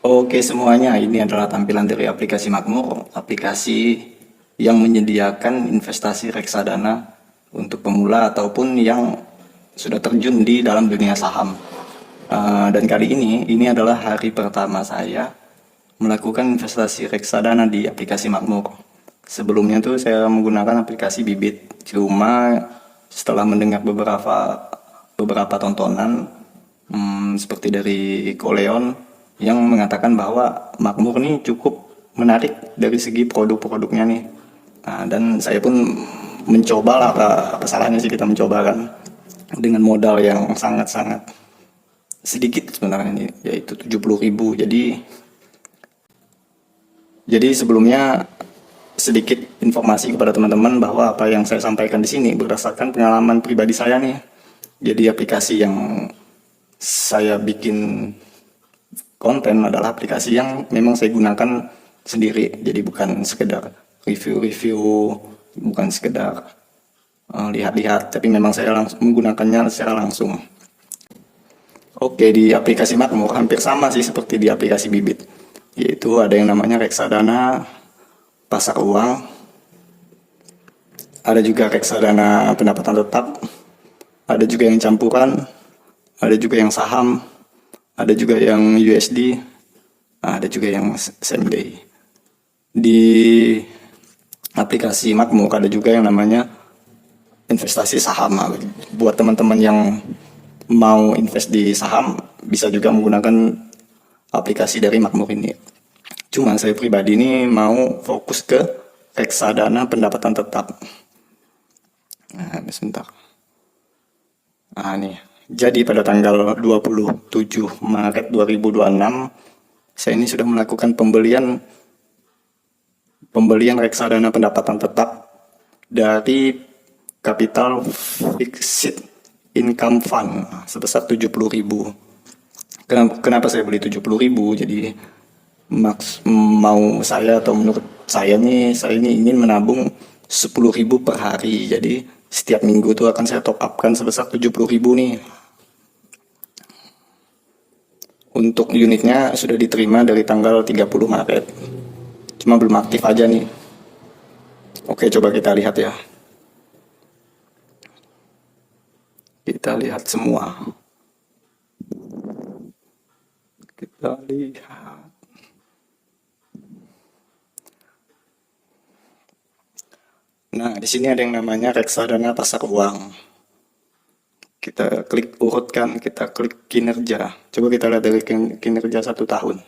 Oke semuanya, ini adalah tampilan dari aplikasi Makmur, aplikasi yang menyediakan investasi reksadana untuk pemula ataupun yang sudah terjun di dalam dunia saham. Dan kali ini adalah hari pertama saya melakukan investasi reksadana di aplikasi Makmur. Sebelumnya tuh saya menggunakan aplikasi Bibit, cuma setelah mendengar beberapa tontonan seperti dari Koleon yang mengatakan bahwa Makmur nih cukup menarik dari segi produk-produknya nih. Nah, dan saya pun mencoba lah, apa salahnya sih kita mencoba kan, dengan modal yang sangat-sangat sedikit sebenarnya nih, yaitu 70.000. Jadi sebelumnya sedikit informasi kepada teman-teman bahwa apa yang saya sampaikan di sini berdasarkan pengalaman pribadi saya nih. Jadi aplikasi yang saya bikin konten adalah aplikasi yang memang saya gunakan sendiri. Jadi bukan sekedar review-review, bukan sekedar lihat-lihat, tapi memang saya langsung menggunakannya secara langsung. Oke, di aplikasi Makmur hampir sama sih seperti di aplikasi Bibit. Yaitu ada yang namanya reksadana pasar uang, ada juga reksadana pendapatan tetap, ada juga yang campuran, ada juga yang saham, ada juga yang USD, ada juga yang same day. Di aplikasi Makmur ada juga yang namanya investasi saham. Buat teman-teman yang mau invest di saham bisa juga menggunakan aplikasi dari Makmur ini. Cuma saya pribadi ini mau fokus ke reksadana pendapatan tetap. Nah, sebentar. Nah, nih. Jadi pada tanggal 27 Maret 2026 saya ini sudah melakukan pembelian reksadana pendapatan tetap dari Capital Fixed Income Fund sebesar 70.000. Kenapa saya beli 70.000? Jadi mau saya atau menurut saya ini ingin menabung 10.000 per hari. Jadi setiap minggu tuh akan saya top upkan sebesar 70.000 nih. Untuk unitnya sudah diterima dari tanggal 30 Maret. Cuma belum aktif aja nih. Oke, coba kita lihat ya. Kita lihat semua. Kita lihat. Nah, di sini ada yang namanya reksadana pasar uang. Kita klik urutkan, kita klik kinerja. Coba kita lihat dari kinerja 1 tahun.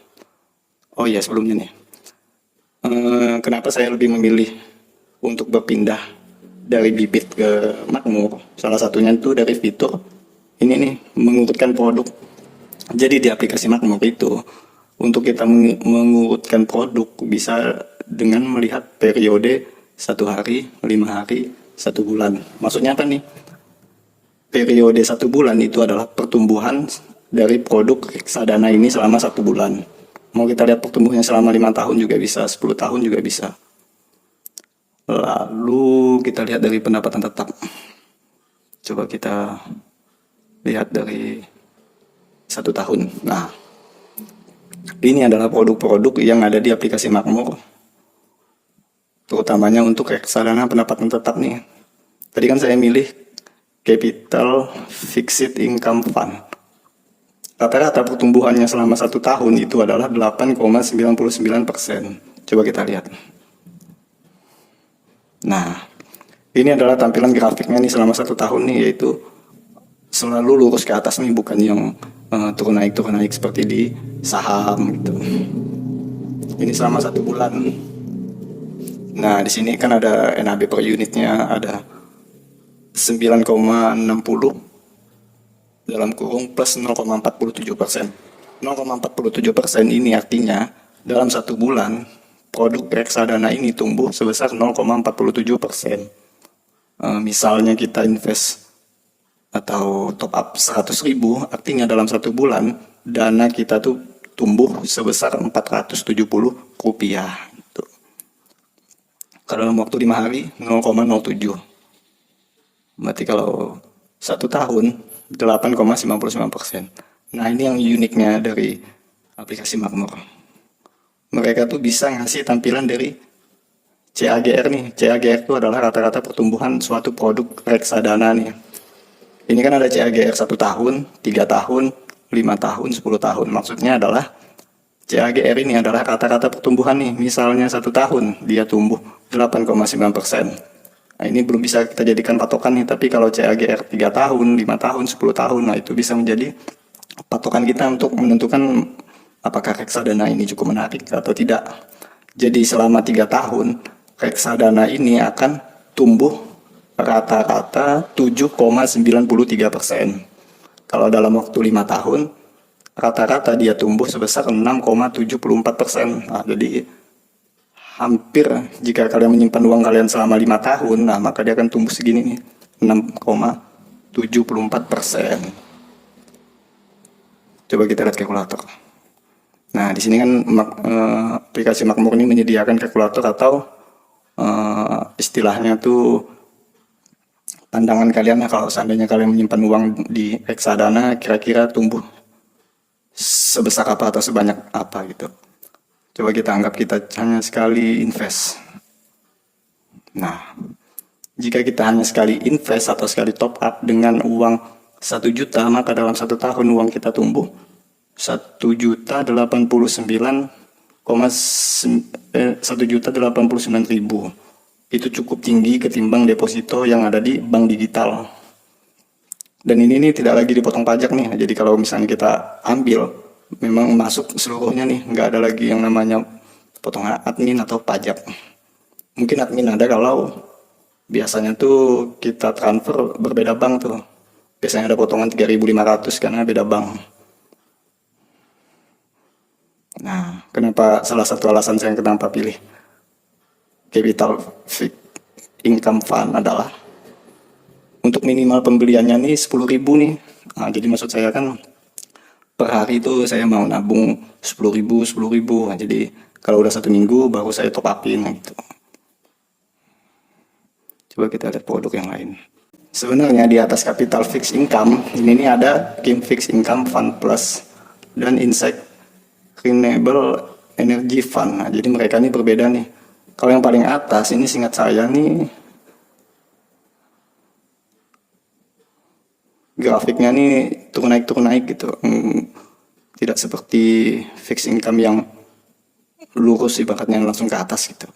Oh iya, sebelumnya nih. Kenapa saya lebih memilih untuk berpindah dari Bibit ke Makmur? Salah satunya itu dari fitur ini nih, mengurutkan produk. Jadi di aplikasi Makmur itu, untuk kita mengurutkan produk bisa dengan melihat periode 1 hari, 5 hari, 1 bulan. Maksudnya apa nih? Periode 1 bulan itu adalah pertumbuhan dari produk reksadana ini selama 1 bulan. Mau kita lihat pertumbuhannya selama 5 tahun juga bisa, 10 tahun juga bisa. Lalu kita lihat dari pendapatan tetap. Coba kita lihat dari 1 tahun. Nah, ini adalah produk-produk yang ada di aplikasi Makmur, terutamanya untuk reksadana pendapatan tetap nih. Tadi kan saya milih Capital Fixed Income Fund. Rata-rata pertumbuhannya selama 1 tahun itu adalah 8,99%. Coba kita lihat. Nah, ini adalah tampilan grafiknya nih selama 1 tahun nih, yaitu selalu lurus ke atas nih, bukan yang turun naik seperti di saham gitu. Ini selama 1 bulan. Nah, di sini kan ada NAB per unitnya, ada 9,60 dalam kurung plus 0,47%. 0,47% ini artinya dalam 1 bulan produk reksadana ini tumbuh sebesar 0,47%. Misalnya kita invest atau top up 100.000, artinya dalam 1 bulan dana kita tuh tumbuh sebesar 470 rupiah. Gitu. Kalau dalam waktu 5 hari 0,07. Berarti kalau 1 tahun 8,99%. Nah, ini yang uniknya dari aplikasi Makmur. Mereka tuh bisa ngasih tampilan dari CAGR nih. CAGR itu adalah rata-rata pertumbuhan suatu produk reksadana nih. Ini kan ada CAGR 1 tahun, 3 tahun, 5 tahun, 10 tahun. Maksudnya adalah CAGR ini adalah rata-rata pertumbuhan nih. Misalnya 1 tahun dia tumbuh 8,9%. Nah, ini belum bisa kita jadikan patokan nih, tapi kalau CAGR 3 tahun, 5 tahun, 10 tahun, nah itu bisa menjadi patokan kita untuk menentukan apakah reksadana ini cukup menarik atau tidak. Jadi selama 3 tahun, reksadana ini akan tumbuh rata-rata 7,93%. Kalau dalam waktu 5 tahun, rata-rata dia tumbuh sebesar 6,74%. Nah, jadi hampir jika kalian menyimpan uang kalian selama 5 tahun, nah maka dia akan tumbuh segini nih, 6,74%. Coba kita lihat kalkulator. Nah, di sini kan aplikasi Makmur ini menyediakan kalkulator atau istilahnya tuh pandangan kalian kalau seandainya kalian menyimpan uang di reksadana kira-kira tumbuh sebesar apa atau sebanyak apa gitu. Coba kita anggap kita hanya sekali invest. Nah, jika kita hanya sekali invest atau sekali top up dengan uang 1 juta, maka dalam 1 tahun uang kita tumbuh 1.089.000. Itu cukup tinggi ketimbang deposito yang ada di bank digital. Dan ini nih tidak lagi dipotong pajak nih. Jadi kalau misalnya kita ambil, memang masuk seluruhnya nih, nggak ada lagi yang namanya potongan admin atau pajak. Mungkin admin ada kalau biasanya tuh kita transfer berbeda bank tuh. Biasanya ada potongan 3.500 karena beda bank. Nah, kenapa salah satu alasan saya kenapa pilih Capital Fixed Income Fund adalah untuk minimal pembeliannya nih 10.000 nih. Nah, jadi maksud saya kan per hari itu saya mau nabung 10.000. Nah, jadi kalau udah 1 minggu baru saya top upin gitu. Coba kita lihat produk yang lain. Sebenarnya di atas Capital Fixed Income ini nih ada Kim Fixed Income Fund Plus dan Insight Renewable Energy Fund. Nah, jadi mereka ini berbeda nih. Kalau yang paling atas ini seingat saya nih grafiknya nih turun naik gitu. Tidak seperti fixed income yang lurus ibaratnya langsung ke atas gitu.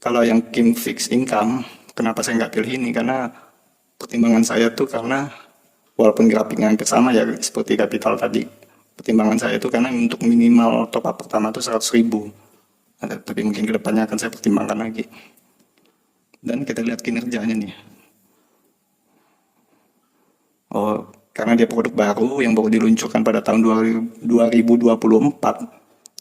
Kalau yang Kim Fixed Income, kenapa saya nggak pilih ini? Karena pertimbangan saya tuh karena walaupun grafiknya hampir sama ya seperti kapital tadi, pertimbangan saya itu karena untuk minimal top up pertama itu 100.000. Nah, tapi mungkin kedepannya akan saya pertimbangkan lagi. Dan kita lihat kinerjanya nih. Oh, karena dia produk baru yang baru diluncurkan pada tahun 2024.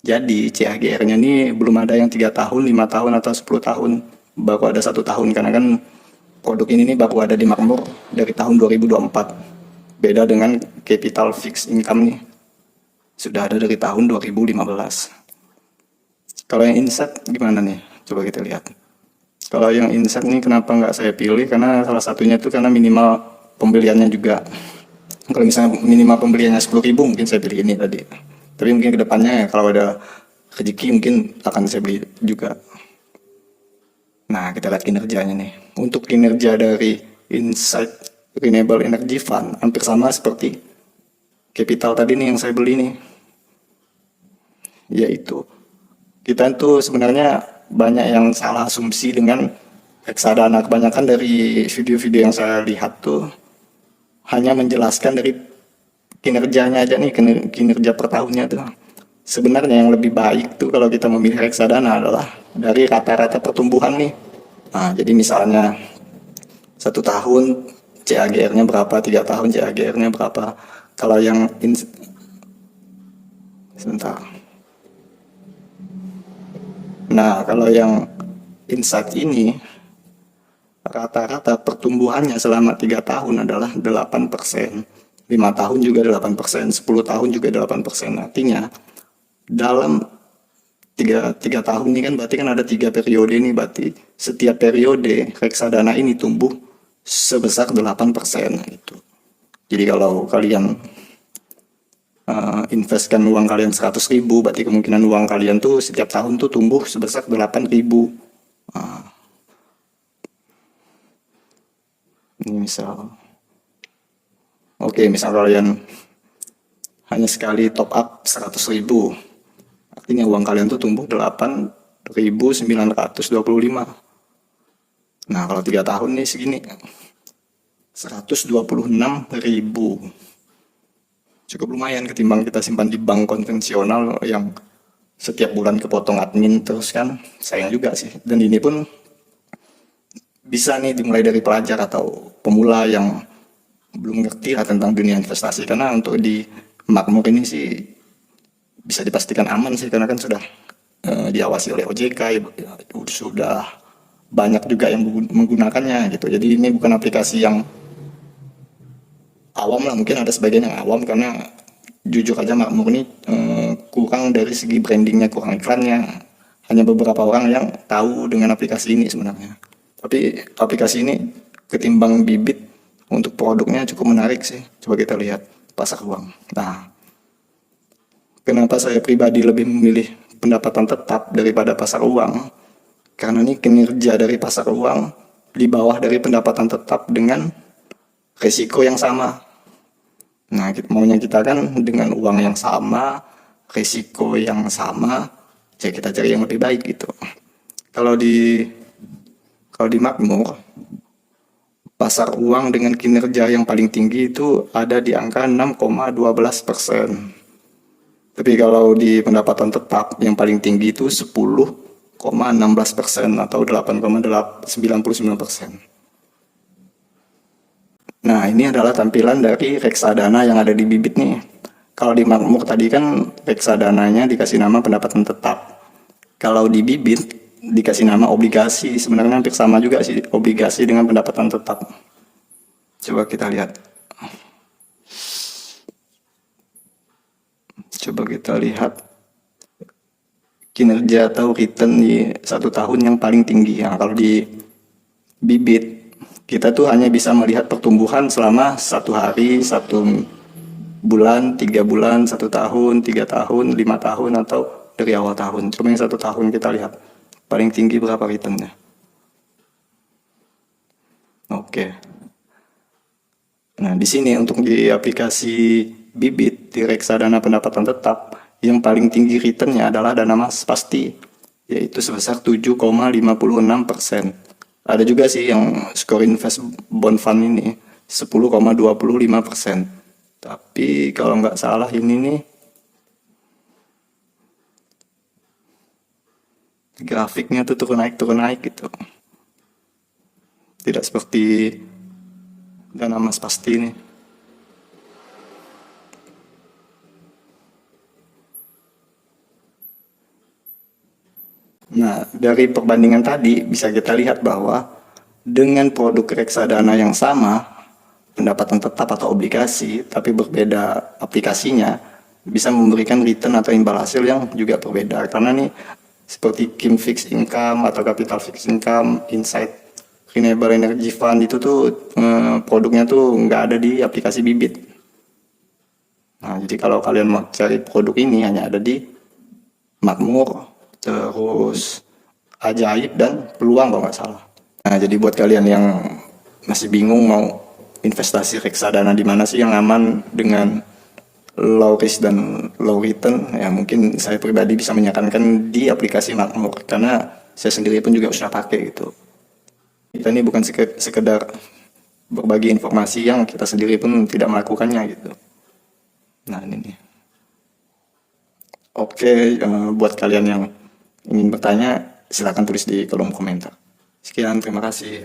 Jadi CAGR-nya ini belum ada yang 3 tahun, 5 tahun atau 10 tahun. Baru ada 1 tahun karena kan produk ini nih baru ada di Makmur dari tahun 2024. Beda dengan Capital Fixed Income nih. Sudah ada dari tahun 2015. Kalau yang Insight gimana nih? Coba kita lihat. Kalau yang Insight nih kenapa nggak saya pilih? Karena salah satunya itu karena minimal pembeliannya juga. Kalau misalnya minimal pembeliannya 10.000 mungkin saya pilih ini tadi. Tapi mungkin kedepannya ya, kalau ada rezeki mungkin akan saya beli juga. Nah, kita lihat kinerjanya nih. Untuk kinerja dari Insight Renewable Energy Fund hampir sama seperti Capital tadi nih yang saya beli nih. Yaitu kita itu sebenarnya banyak yang salah asumsi dengan reksadana. Kebanyakan dari video-video yang saya lihat tuh hanya menjelaskan dari kinerjanya aja nih, kinerja per tahunnya tuh. Sebenarnya yang lebih baik tuh kalau kita memilih reksadana adalah dari rata-rata pertumbuhan nih. Nah, jadi misalnya 1 tahun CAGR-nya berapa, 3 tahun CAGR-nya berapa. Kalau yang sebentar. Nah, kalau yang Insight ini rata-rata pertumbuhannya selama 3 tahun adalah 8%, 5 tahun juga 8%, 10 tahun juga 8%. Artinya dalam 3 tahun ini kan berarti kan ada 3 periode ini, berarti setiap periode reksadana ini tumbuh sebesar 8% gitu. Jadi kalau kalian investkan uang kalian 100.000, berarti kemungkinan uang kalian tuh setiap tahun tuh tumbuh sebesar 8.000. Ini misal, oke, misal kalian hanya sekali top up 100.000, artinya uang kalian tuh tumbuh 8.925. Nah, kalau 3 tahun nih segini, 126.000. Cukup lumayan ketimbang kita simpan di bank konvensional yang setiap bulan kepotong admin terus kan, sayang juga sih. Dan ini pun bisa nih dimulai dari pelajar atau pemula yang belum ngerti lah tentang dunia investasi, karena untuk di Makmur ini sih bisa dipastikan aman sih, karena kan sudah diawasi oleh OJK, sudah banyak juga yang menggunakannya gitu. Jadi ini bukan aplikasi yang awam lah, mungkin ada sebagian yang awam, karena jujur aja Makmur ini kurang dari segi brandingnya, kurang iklannya. Hanya beberapa orang yang tahu dengan aplikasi ini sebenarnya. Tapi aplikasi ini ketimbang Bibit untuk produknya cukup menarik sih. Coba kita lihat pasar uang. Nah, kenapa saya pribadi lebih memilih pendapatan tetap daripada pasar uang? Karena ini kinerja dari pasar uang di bawah dari pendapatan tetap dengan risiko yang sama. Nah, maunya kita kan dengan uang yang sama, risiko yang sama, ya kita cari yang lebih baik gitu. Kalau di Makmur, pasar uang dengan kinerja yang paling tinggi itu ada di angka 6,12%. Tapi kalau di pendapatan tetap yang paling tinggi itu 10,16% atau 8,99%. Nah, ini adalah tampilan dari reksadana yang ada di Bibit nih. Kalau di Makmur tadi kan reksadananya dikasih nama pendapatan tetap. Kalau di Bibit dikasih nama obligasi. Sebenarnya hampir sama juga sih, obligasi dengan pendapatan tetap. Coba kita lihat. Coba kita lihat kinerja atau return di 1 tahun yang paling tinggi. Nah, kalau di Bibit, kita tuh hanya bisa melihat pertumbuhan selama 1 hari, 1 bulan, 3 bulan, 1 tahun, 3 tahun, 5 tahun, atau dari awal tahun. Cuma yang 1 tahun kita lihat paling tinggi berapa returnnya. Oke. Nah, di sini untuk di aplikasi Bibit, di reksadana pendapatan tetap, yang paling tinggi returnnya adalah dana mas pasti, yaitu sebesar 7,56%. Ada juga sih yang skor invest bond fund ini 10,25%. Tapi kalau nggak salah ini nih grafiknya tuh turun naik gitu. Tidak seperti dana mas pasti nih. Nah, dari perbandingan tadi bisa kita lihat bahwa dengan produk reksadana yang sama, pendapatan tetap atau obligasi, tapi berbeda aplikasinya, bisa memberikan return atau imbal hasil yang juga berbeda. Karena nih seperti Kim Fixed Income atau Capital Fixed Income, Insight Renewable Energy Fund itu tuh produknya tuh nggak ada di aplikasi Bibit. Nah, jadi kalau kalian mau cari produk ini hanya ada di Makmur, terus Ajaib, dan Peluang kalau nggak salah. Nah, jadi buat kalian yang masih bingung mau investasi reksadana di mana sih yang aman dengan low risk dan low return, ya mungkin saya pribadi bisa menyarankan di aplikasi Makmur, karena saya sendiri pun juga sudah pakai gitu. Kita ini bukan sekedar berbagi informasi yang kita sendiri pun tidak melakukannya gitu. Nah, ini nih. Oke, buat kalian yang ingin bertanya, silakan tulis di kolom komentar. Sekian, terima kasih.